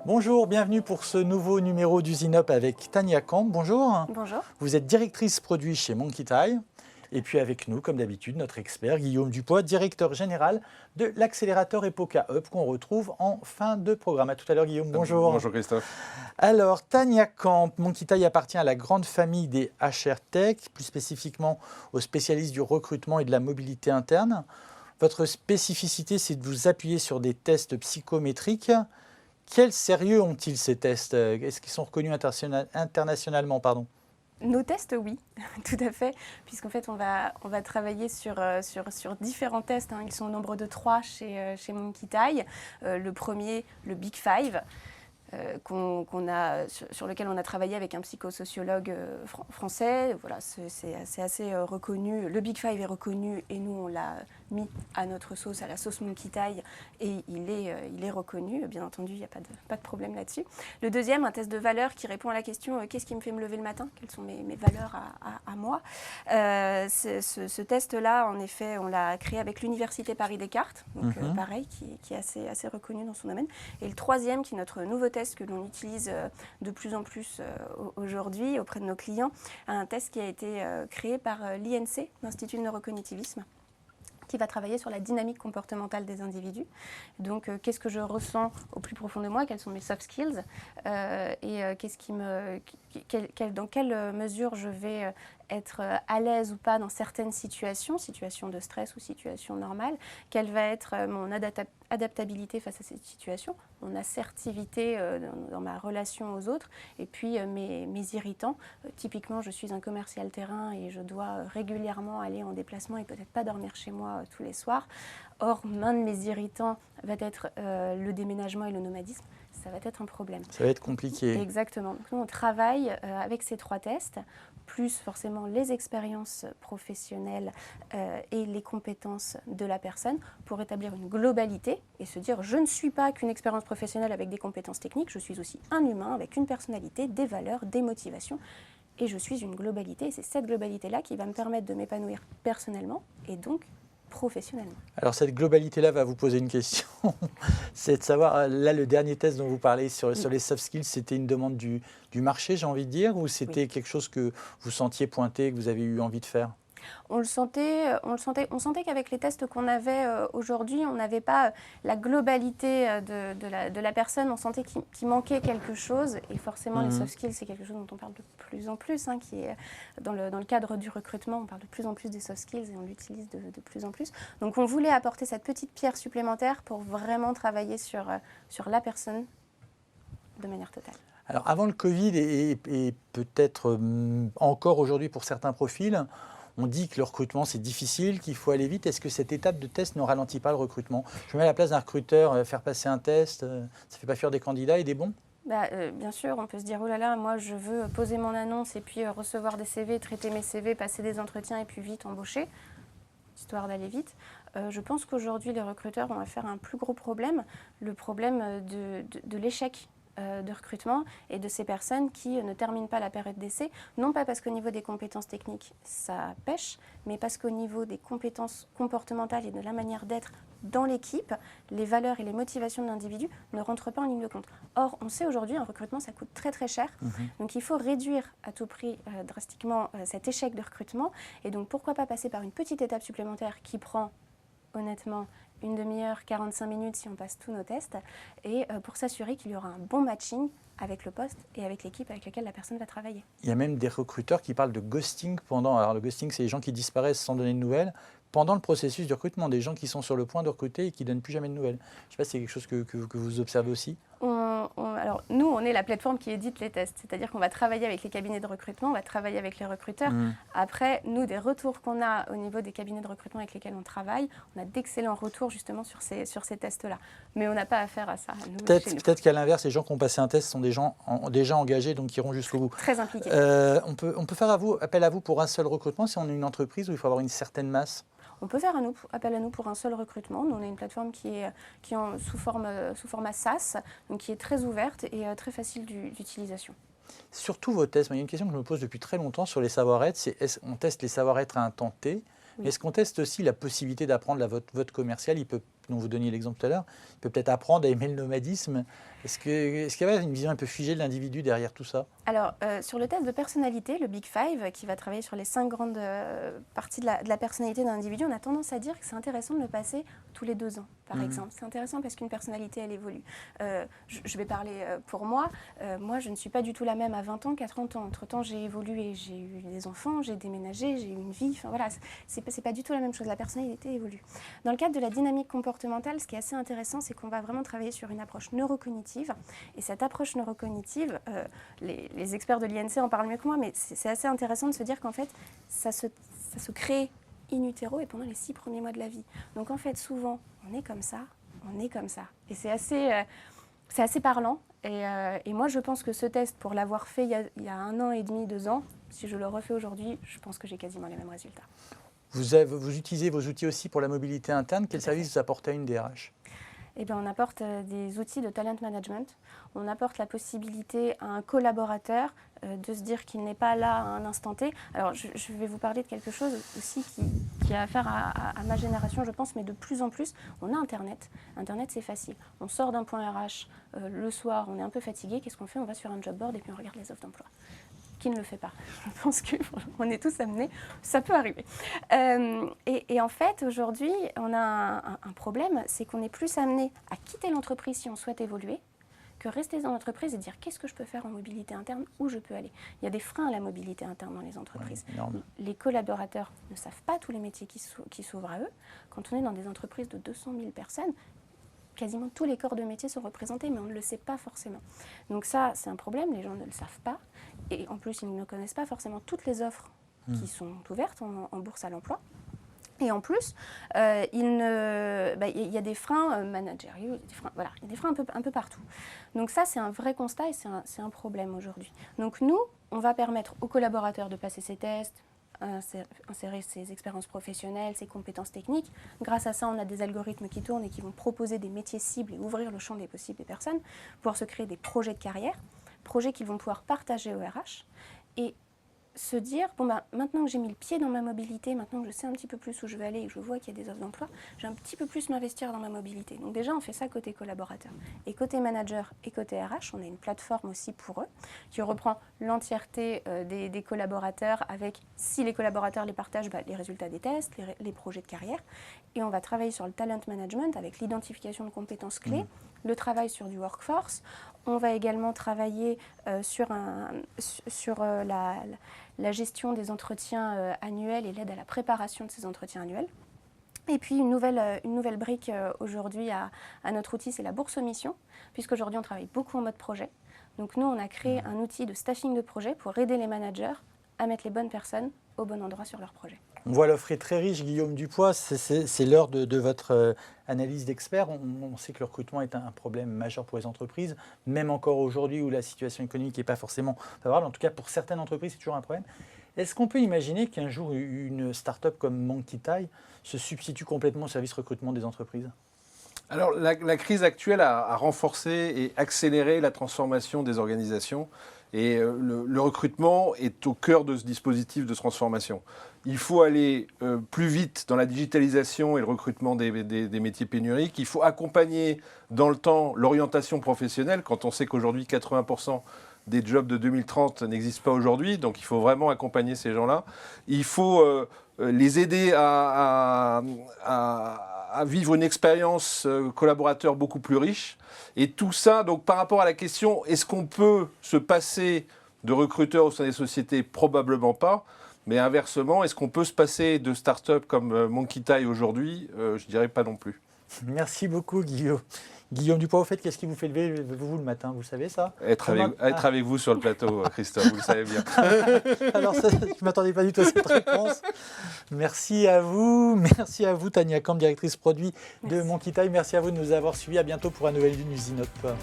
Bonjour, bienvenue pour ce nouveau numéro d'Usinop avec Tania Camp. Bonjour. Bonjour. Vous êtes directrice produit chez Monkey Tie. Et puis avec nous, comme d'habitude, notre expert Guillaume Dupois, directeur général de l'accélérateur Epoca Hub qu'on retrouve en fin de programme. À tout à l'heure Guillaume, bonjour. Bonjour Christophe. Alors, Tania Camp, Monkey Tie appartient à la grande famille des HR Tech, plus spécifiquement aux spécialistes du recrutement et de la mobilité interne. Votre spécificité, c'est de vous appuyer sur des tests psychométriques. Quel sérieux ont-ils ces tests? Est-ce qu'ils sont reconnus internationalement, pardon? Nos tests, oui, tout à fait, puisqu'en fait, on va travailler sur différents tests. Ils sont au nombre de 3 chez Monkey Tie. Le premier, le Big Five, sur lequel on a travaillé avec un psychosociologue français. Voilà, c'est assez reconnu. Le Big Five est reconnu et nous, on l'a mis à notre sauce, à la sauce Monkey Tie, et il est reconnu. Bien entendu, il n'y a pas de problème là-dessus. Le deuxième, un test de valeur qui répond à la question qu'est-ce qui me fait me lever le matin? Quelles sont mes valeurs à moi? Ce test-là, en effet, on l'a créé avec l'Université Paris-Descartes, donc pareil, qui est assez reconnu dans son domaine. Et le troisième, qui est notre nouveau test que l'on utilise de plus en plus aujourd'hui auprès de nos clients, un test qui a été créé par l'INC, l'Institut de neurocognitivisme, qui va travailler sur la dynamique comportementale des individus. Donc, qu'est-ce que je ressens au plus profond de moi? Quels sont mes soft skills? Dans quelle mesure je vais être à l'aise ou pas dans certaines situations de stress ou situations normales? Quelle va être mon adaptabilité face à cette situation? Mon assertivité dans ma relation aux autres? Et puis, mes irritants. Typiquement, je suis un commercial terrain et je dois régulièrement aller en déplacement et peut-être pas dormir chez moi tous les soirs. Or, l'un de mes irritants va être le déménagement et le nomadisme. Ça va être un problème. Ça va être compliqué. Exactement. Donc, nous, on travaille avec ces 3 tests, plus forcément les expériences professionnelles et les compétences de la personne pour établir une globalité et se dire je ne suis pas qu'une expérience professionnelle avec des compétences techniques, je suis aussi un humain avec une personnalité, des valeurs, des motivations. Et je suis une globalité, et c'est cette globalité-là qui va me permettre de m'épanouir personnellement et donc professionnellement. Alors cette globalité-là va vous poser une question, c'est de savoir, là le dernier test dont vous parlez sur les soft skills, c'était une demande du marché, j'ai envie de dire, ou c'était quelque chose que vous sentiez pointer, que vous avez eu envie de faire? On sentait qu'avec les tests qu'on avait aujourd'hui, on n'avait pas la globalité de la personne, on sentait qu'il manquait quelque chose, et forcément les soft skills, c'est quelque chose dont on parle de plus en plus, qui est dans le cadre du recrutement, on parle de plus en plus des soft skills et on l'utilise de plus en plus. Donc on voulait apporter cette petite pierre supplémentaire pour vraiment travailler sur la personne de manière totale. Alors avant le Covid et peut-être encore aujourd'hui pour certains profils, on dit que le recrutement, c'est difficile, qu'il faut aller vite. Est-ce que cette étape de test ne ralentit pas le recrutement? Je me mets à la place d'un recruteur, faire passer un test, ça ne fait pas fuir des candidats et des bons? Bien sûr, on peut se dire, oh là là, moi je veux poser mon annonce et puis recevoir des CV, traiter mes CV, passer des entretiens et puis vite embaucher, histoire d'aller vite. Je pense qu'aujourd'hui, les recruteurs ont affaire à un plus gros problème, le problème de l'échec de recrutement et de ces personnes qui ne terminent pas la période d'essai, non pas parce qu'au niveau des compétences techniques ça pêche, mais parce qu'au niveau des compétences comportementales et de la manière d'être dans l'équipe, les valeurs et les motivations de l'individu ne rentrent pas en ligne de compte. Or, on sait aujourd'hui, un recrutement, ça coûte très très cher, donc il faut réduire à tout prix drastiquement cet échec de recrutement, et donc pourquoi pas passer par une petite étape supplémentaire qui prend honnêtement une demi-heure, 45 minutes si on passe tous nos tests, et pour s'assurer qu'il y aura un bon matching avec le poste et avec l'équipe avec laquelle la personne va travailler. Il y a même des recruteurs qui parlent de ghosting pendant... Alors le ghosting, c'est les gens qui disparaissent sans donner de nouvelles pendant le processus de recrutement, des gens qui sont sur le point de recruter et qui ne donnent plus jamais de nouvelles. Je ne sais pas si c'est quelque chose que vous observez aussi. Alors, nous, on est la plateforme qui édite les tests. C'est-à-dire qu'on va travailler avec les cabinets de recrutement, on va travailler avec les recruteurs. Après, nous, des retours qu'on a au niveau des cabinets de recrutement avec lesquels on travaille, on a d'excellents retours justement sur ces tests-là. Mais on n'a pas affaire à ça. Peut-être qu'à l'inverse, les gens qui ont passé un test sont des gens déjà engagés, donc qui iront jusqu'au bout. Très impliqués. On peut faire appel à vous pour un seul recrutement si on est une entreprise où il faut avoir une certaine masse? On peut faire appel à nous pour un seul recrutement. Nous, on a une plateforme qui est sous format SaaS, donc qui est très ouverte et très facile d'utilisation. Surtout vos tests, il y a une question que je me pose depuis très longtemps sur les savoir-être, c'est est-ce qu'on teste les savoir-être à un temps T? Oui. Est-ce qu'on teste aussi la possibilité d'apprendre votre commercial, dont vous donniez l'exemple tout à l'heure, il peut peut-être apprendre à aimer le nomadisme. Est-ce qu'il y avait une vision un peu figée de l'individu derrière tout ça? Alors, sur le test de personnalité, le Big Five, qui va travailler sur les 5 grandes parties de la personnalité d'un individu, on a tendance à dire que c'est intéressant de le passer tous les 2 ans, par exemple. C'est intéressant parce qu'une personnalité, elle évolue. Je vais parler pour moi. Moi, je ne suis pas du tout la même à 20 ans qu'à 30 ans. Entre-temps, j'ai évolué, j'ai eu des enfants, j'ai déménagé, j'ai eu une vie. Enfin, voilà, c'est pas du tout la même chose. La personnalité évolue. Dans le cadre de la dynamique comportementale, ce qui est assez intéressant, c'est qu'on va vraiment travailler sur une approche neurocognitive. Et cette approche neurocognitive, les experts de l'INC en parlent mieux que moi, mais c'est assez intéressant de se dire qu'en fait, ça se crée in utero et pendant les 6 premiers mois de la vie. Donc en fait, souvent, on est comme ça. Et c'est assez parlant. Et moi, je pense que ce test, pour l'avoir fait il y a 1 an et demi, 2 ans, si je le refais aujourd'hui, je pense que j'ai quasiment les mêmes résultats. Vous utilisez vos outils aussi pour la mobilité interne. Quel service vous apportez à une DRH? Eh bien, on apporte des outils de talent management. On apporte la possibilité à un collaborateur de se dire qu'il n'est pas là à un instant T. Alors, je vais vous parler de quelque chose aussi qui a affaire à ma génération, je pense, mais de plus en plus, on a Internet. Internet, c'est facile. On sort d'un point RH le soir, on est un peu fatigué. Qu'est-ce qu'on fait? On va sur un job board et puis on regarde les offres d'emploi. Qui ne le fait pas? Je pense qu'on est tous amenés, ça peut arriver. Et en fait, aujourd'hui, on a un problème, c'est qu'on est plus amené à quitter l'entreprise si on souhaite évoluer, que rester dans l'entreprise et dire qu'est-ce que je peux faire en mobilité interne, où je peux aller. Il y a des freins à la mobilité interne dans les entreprises. Ouais, les collaborateurs ne savent pas tous les métiers qui s'ouvrent à eux. Quand on est dans des entreprises de 200 000 personnes, quasiment tous les corps de métier sont représentés, mais on ne le sait pas forcément. Donc ça, c'est un problème, les gens ne le savent pas. Et en plus, ils ne connaissent pas forcément toutes les offres qui sont ouvertes en bourse à l'emploi. Et en plus, il y a des freins managériaux, il y a des freins un peu partout. Donc ça, c'est un vrai constat et c'est un problème aujourd'hui. Donc nous, on va permettre aux collaborateurs de passer ces tests, insérer ses expériences professionnelles, ses compétences techniques. Grâce à ça, on a des algorithmes qui tournent et qui vont proposer des métiers cibles et ouvrir le champ des possibles des personnes, pouvoir se créer des projets de carrière, projets qu'ils vont pouvoir partager au RH et se dire, maintenant que j'ai mis le pied dans ma mobilité, maintenant que je sais un petit peu plus où je vais aller et que je vois qu'il y a des offres d'emploi, je vais un petit peu plus m'investir dans ma mobilité. Donc déjà, on fait ça côté collaborateur. Et côté manager et côté RH, on a une plateforme aussi pour eux qui reprend l'entièreté des collaborateurs avec, si les collaborateurs les partagent, les résultats des tests, les projets de carrière. Et on va travailler sur le talent management avec l'identification de compétences clés, le travail sur du workforce. On va également travailler sur la gestion des entretiens annuels et l'aide à la préparation de ces entretiens annuels. Et puis une nouvelle brique aujourd'hui à notre outil, c'est la bourse aux missions, puisqu'aujourd'hui on travaille beaucoup en mode projet. Donc nous, on a créé un outil de staffing de projet pour aider les managers à mettre les bonnes personnes au bon endroit sur leur projet. On voit l'offre est très riche, Guillaume Dupois, c'est l'heure de votre analyse d'expert. On sait que le recrutement est un problème majeur pour les entreprises, même encore aujourd'hui où la situation économique n'est pas forcément favorable. En tout cas, pour certaines entreprises, c'est toujours un problème. Est-ce qu'on peut imaginer qu'un jour, une start-up comme Monkey se substitue complètement au service recrutement des entreprises ? Alors, la crise actuelle a renforcé et accéléré la transformation des organisations. Et le recrutement est au cœur de ce dispositif de transformation. Il faut aller plus vite dans la digitalisation et le recrutement des métiers pénuriques. Il faut accompagner dans le temps l'orientation professionnelle, quand on sait qu'aujourd'hui 80% des jobs de 2030 n'existent pas aujourd'hui. Donc il faut vraiment accompagner ces gens-là. Il faut les aider à vivre une expérience collaborateur beaucoup plus riche. Et tout ça, donc par rapport à la question, est-ce qu'on peut se passer de recruteurs au sein des sociétés? Probablement pas. Mais inversement, est-ce qu'on peut se passer de start-up comme Monkey aujourd'hui? Je dirais pas non plus. Merci beaucoup, Guillaume. Guillaume Dupois, au fait, qu'est-ce qui vous fait lever vous le matin? Vous savez ça? Être avec vous sur le plateau, Christophe, vous le savez bien. Alors, je ne m'attendais pas du tout à cette réponse. Merci à vous, Tania Camp, directrice produit de Monkey. Merci à vous de nous avoir suivis. À bientôt pour un nouvel News In Up.